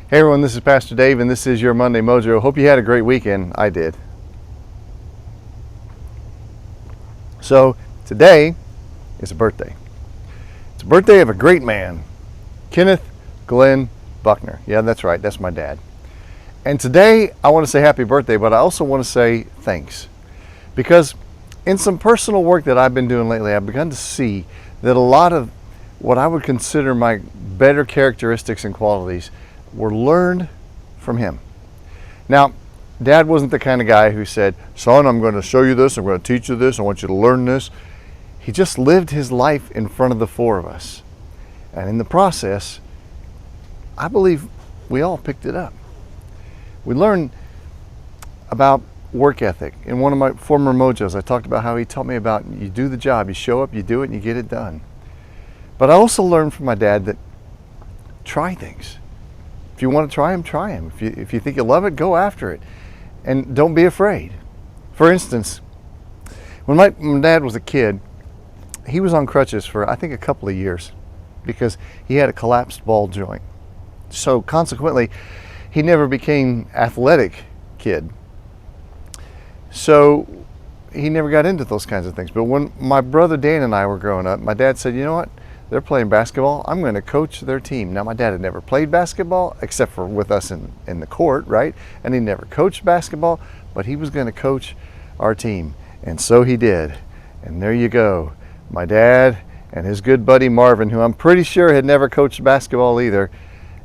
Hey everyone, this is Pastor Dave and this is your Monday Mojo. Hope you had a great weekend. I did. So today is a birthday. It's a birthday of a great man, Kenneth Glenn Buckner. Yeah, that's right. That's my dad. And today I want to say happy birthday, but I also want to say thanks. Because in some personal work that I've been doing lately, I've begun to see that a lot of what I would consider my better characteristics and qualities were learned from him. Now, Dad wasn't the kind of guy who said, son, I'm going to show you this, I'm going to teach you this, I want you to learn this. He just lived his life in front of the four of us. And in the process, I believe we all picked it up. We learned about work ethic. In one of my former Mojos, I talked about how he taught me about you do the job, you show up, you do it, and you get it done. But I also learned from my dad that try things. If you want to try them, try them. If you think you love it, go after it. And don't be afraid. For instance, when my dad was a kid, he was on crutches for I think a couple of years because he had a collapsed ball joint. So consequently, he never became athletic kid. So he never got into those kinds of things. But when my brother Dan and I were growing up, my dad said, you know what? They're playing basketball. I'm going to coach their team. Now, my dad had never played basketball except for with us in the court, right? And he never coached basketball, but he was going to coach our team. And so he did. And there you go. My dad and his good buddy Marvin, who I'm pretty sure had never coached basketball either,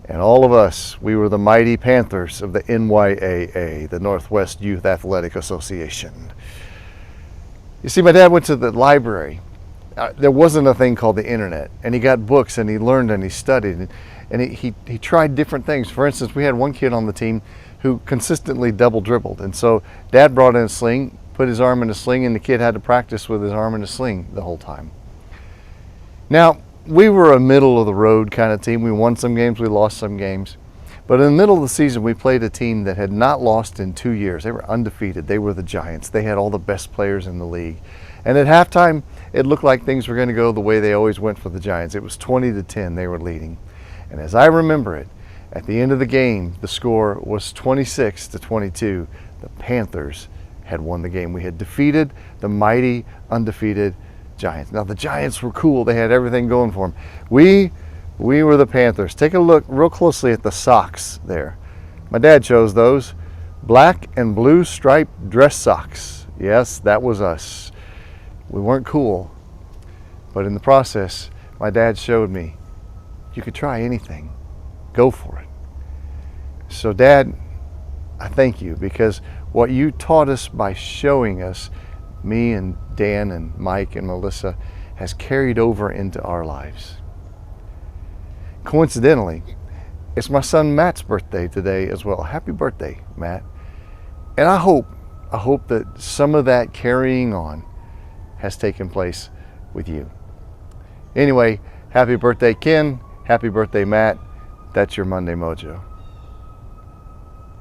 and all of us, we were the mighty Panthers of the NYAA, the Northwest Youth Athletic Association. You see, my dad went to the library. There wasn't a thing called the internet, and he got books and he learned and he studied and he tried different things. For instance, we had one kid on the team who consistently double dribbled, and so Dad brought in a sling, put his arm in a sling, and the kid had to practice with his arm in a sling the whole time. Now, we were a middle of the road kind of team. We won some games, we lost some games, but in the middle of the season we played a team that had not lost in 2 years. They were undefeated. They were the Giants. They had all the best players in the league. And at halftime, it looked like things were going to go the way they always went for the Giants. It was 20-10 they were leading. And as I remember it, at the end of the game, the score was 26-22. The Panthers had won the game. We had defeated the mighty, undefeated Giants. Now, the Giants were cool. They had everything going for them. We were the Panthers. Take a look real closely at the socks there. My dad chose those. Black and blue striped dress socks. Yes, that was us. We weren't cool, but in the process, my dad showed me you could try anything. Go for it. So, Dad, I thank you because what you taught us by showing us, me and Dan and Mike and Melissa, has carried over into our lives. Coincidentally, it's my son Matt's birthday today as well. Happy birthday, Matt. And I hope that some of that carrying on has taken place with you. Anyway, happy birthday, Ken. Happy birthday, Matt. That's your Monday Mojo.